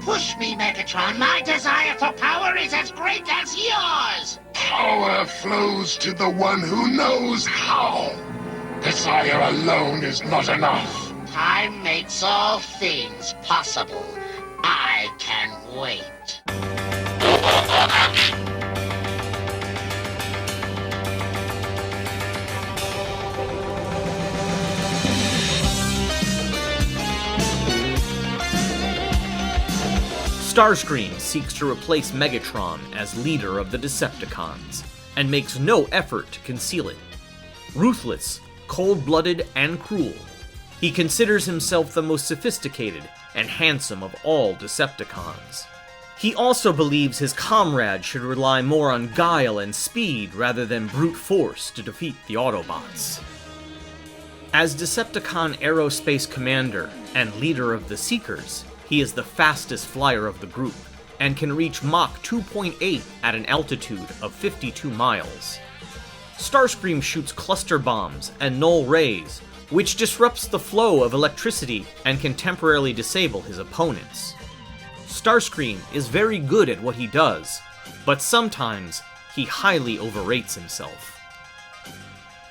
Push me, Megatron. My desire for power is as great as yours. Power flows to the one who knows how. Desire alone is not enough. Time makes all things possible. I can wait. Starscream seeks to replace Megatron as leader of the Decepticons, and makes no effort to conceal it. Ruthless, cold-blooded, and cruel, he considers himself the most sophisticated and handsome of all Decepticons. He also believes his comrades should rely more on guile and speed rather than brute force to defeat the Autobots. As Decepticon Aerospace Commander and leader of the Seekers, he is the fastest flyer of the group, and can reach Mach 2.8 at an altitude of 52 miles. Starscream shoots cluster bombs and null rays, which disrupts the flow of electricity and can temporarily disable his opponents. Starscream is very good at what he does, but sometimes he highly overrates himself.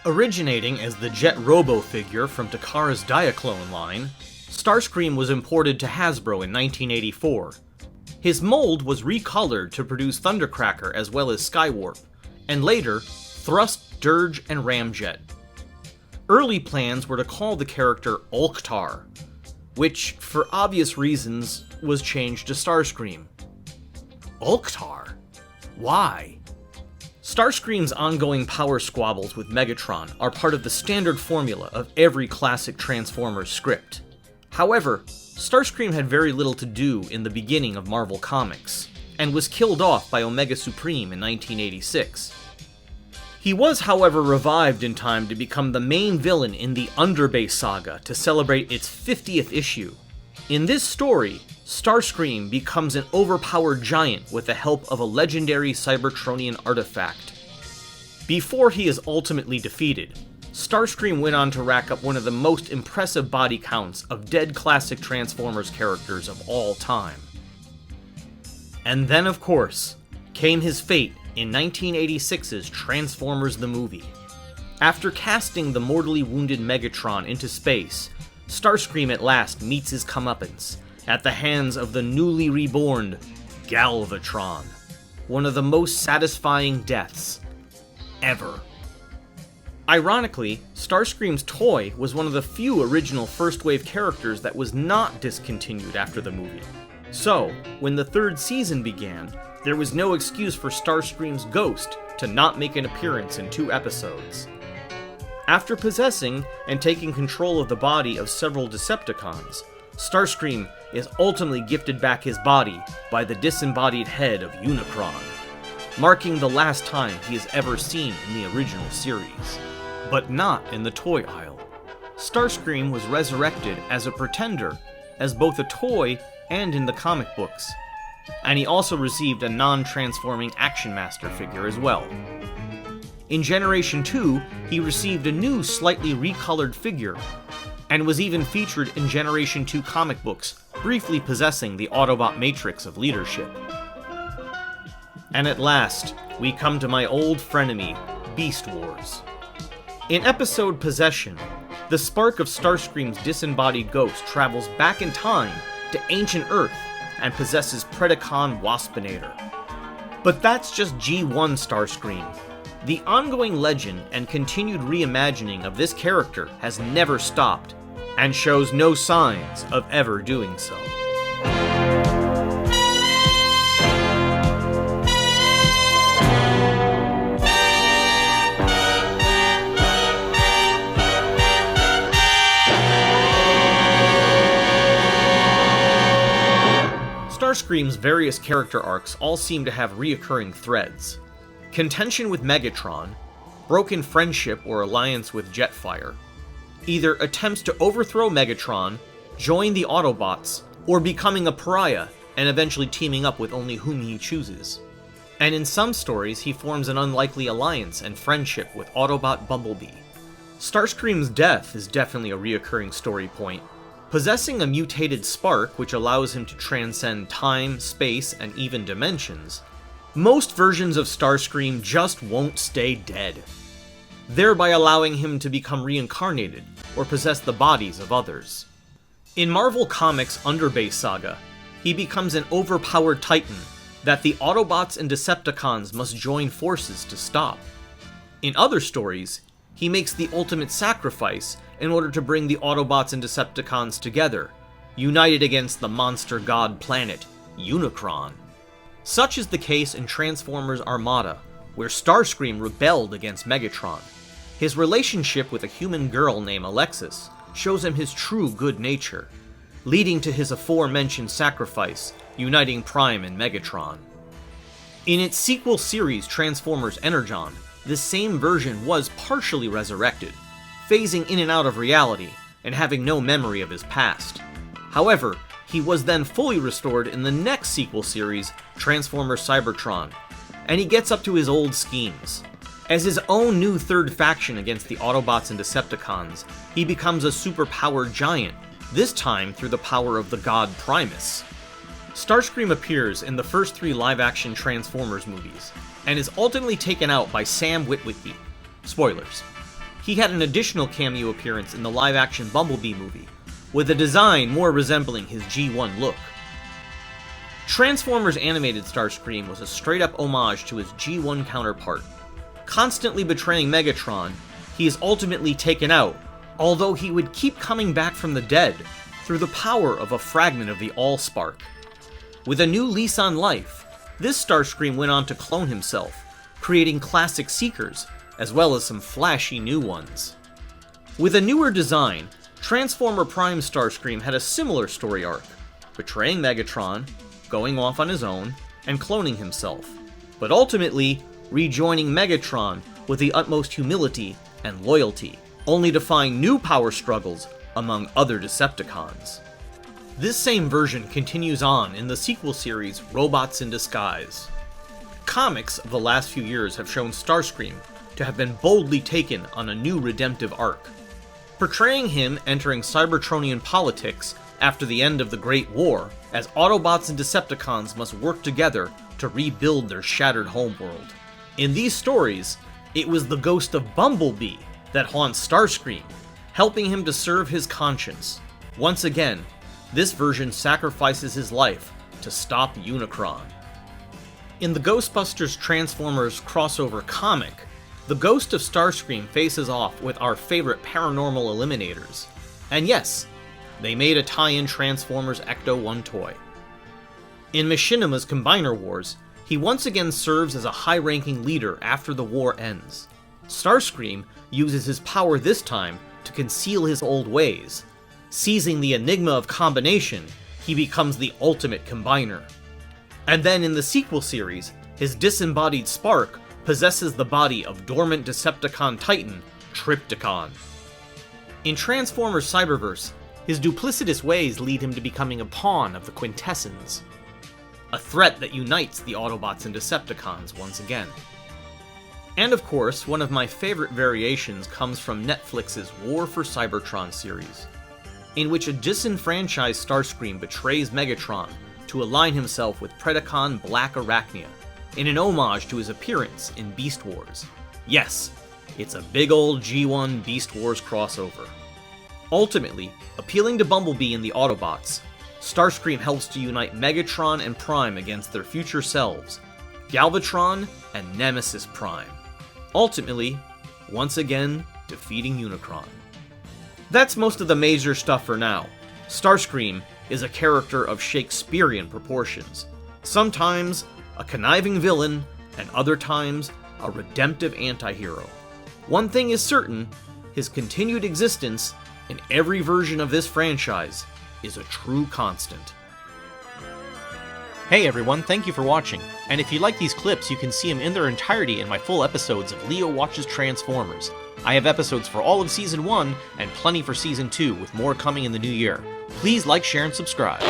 Originating as the Jet Robo figure from Takara's Diaclone line, Starscream was imported to Hasbro in 1984. His mold was recolored to produce Thundercracker as well as Skywarp, and later, Thrust, Dirge, and Ramjet. Early plans were to call the character Ulktar, which, for obvious reasons, was changed to Starscream. Ulktar? Why? Starscream's ongoing power squabbles with Megatron are part of the standard formula of every classic Transformers script. However, Starscream had very little to do in the beginning of Marvel Comics, and was killed off by Omega Supreme in 1986. He was, however, revived in time to become the main villain in the Underbase saga to celebrate its 50th issue. In this story, Starscream becomes an overpowered giant with the help of a legendary Cybertronian artifact. Before he is ultimately defeated, Starscream went on to rack up one of the most impressive body counts of dead classic Transformers characters of all time. And then, of course, came his fate in 1986's Transformers the Movie. After casting the mortally wounded Megatron into space, Starscream at last meets his comeuppance at the hands of the newly reborn Galvatron, one of the most satisfying deaths ever. Ironically, Starscream's toy was one of the few original First Wave characters that was not discontinued after the movie. So, when the third season began, there was no excuse for Starscream's ghost to not make an appearance in 2 episodes. After possessing and taking control of the body of several Decepticons, Starscream is ultimately gifted back his body by the disembodied head of Unicron, marking the last time he is ever seen in the original series. But not in the toy aisle. Starscream was resurrected as a pretender, as both a toy and in the comic books, and he also received a non-transforming Action Master figure as well. In Generation 2, he received a new, slightly recolored figure, and was even featured in Generation 2 comic books, briefly possessing the Autobot matrix of leadership. And at last, we come to my old frenemy, Beast Wars. In episode Possession, the spark of Starscream's disembodied ghost travels back in time to ancient Earth and possesses Predacon Waspinator. But that's just G1 Starscream. The ongoing legend and continued reimagining of this character has never stopped, and shows no signs of ever doing so. Starscream's various character arcs all seem to have reoccurring threads. Contention with Megatron, broken friendship or alliance with Jetfire, either attempts to overthrow Megatron, join the Autobots, or becoming a pariah and eventually teaming up with only whom he chooses. And in some stories, he forms an unlikely alliance and friendship with Autobot Bumblebee. Starscream's death is definitely a reoccurring story point, Possessing a mutated spark which allows him to transcend time, space, and even dimensions, most versions of Starscream just won't stay dead, thereby allowing him to become reincarnated or possess the bodies of others. In Marvel Comics' Underbase saga, he becomes an overpowered Titan that the Autobots and Decepticons must join forces to stop. In other stories, he makes the ultimate sacrifice in order to bring the Autobots and Decepticons together, united against the monster god planet, Unicron. Such is the case in Transformers Armada, where Starscream rebelled against Megatron. His relationship with a human girl named Alexis shows him his true good nature, leading to his aforementioned sacrifice, uniting Prime and Megatron. In its sequel series Transformers Energon, this same version was partially resurrected, phasing in and out of reality and having no memory of his past. However, he was then fully restored in the next sequel series, Transformers Cybertron, and he gets up to his old schemes. As his own new third faction against the Autobots and Decepticons, he becomes a superpowered giant, this time through the power of the god Primus. Starscream appears in the first 3 live-action Transformers movies, and is ultimately taken out by Sam Witwicky. Spoilers. He had an additional cameo appearance in the live-action Bumblebee movie, with a design more resembling his G1 look. Transformers animated Starscream was a straight-up homage to his G1 counterpart. Constantly betraying Megatron, he is ultimately taken out, although he would keep coming back from the dead through the power of a fragment of the Allspark. With a new lease on life, this Starscream went on to clone himself, creating classic Seekers, as well as some flashy new ones. With a newer design, Transformer Prime Starscream had a similar story arc, betraying Megatron, going off on his own, and cloning himself, but ultimately rejoining Megatron with the utmost humility and loyalty, only to find new power struggles among other Decepticons. This same version continues on in the sequel series Robots in Disguise. Comics of the last few years have shown Starscream to have been boldly taken on a new redemptive arc, portraying him entering Cybertronian politics after the end of the Great War, as Autobots and Decepticons must work together to rebuild their shattered homeworld. In these stories, it was the ghost of Bumblebee that haunts Starscream, helping him to serve his conscience. Once again, this version sacrifices his life to stop Unicron. In the Ghostbusters Transformers crossover comic, the ghost of Starscream faces off with our favorite paranormal eliminators. And yes, they made a tie-in Transformers Ecto-1 toy. In Machinima's Combiner Wars, he once again serves as a high-ranking leader after the war ends. Starscream uses his power this time to conceal his old ways. Seizing the enigma of combination, he becomes the ultimate combiner. And then in the sequel series, his disembodied spark possesses the body of dormant Decepticon Titan, Trypticon. In Transformers Cyberverse, his duplicitous ways lead him to becoming a pawn of the Quintessons, a threat that unites the Autobots and Decepticons once again. And of course, one of my favorite variations comes from Netflix's War for Cybertron series, in which a disenfranchised Starscream betrays Megatron to align himself with Predacon Black Arachnia, in an homage to his appearance in Beast Wars. Yes, it's a big old G1 Beast Wars crossover. Ultimately, appealing to Bumblebee and the Autobots, Starscream helps to unite Megatron and Prime against their future selves, Galvatron and Nemesis Prime, ultimately, once again, defeating Unicron. That's most of the major stuff for now. Starscream is a character of Shakespearean proportions, sometimes a conniving villain, and other times a redemptive anti-hero. One thing is certain, his continued existence in every version of this franchise is a true constant. Hey everyone, thank you for watching, and if you like these clips you can see them in their entirety in my full episodes of Leo Watches Transformers. I have episodes for all of Season 1 and plenty for Season 2, with more coming in the new year. Please like, share, and subscribe.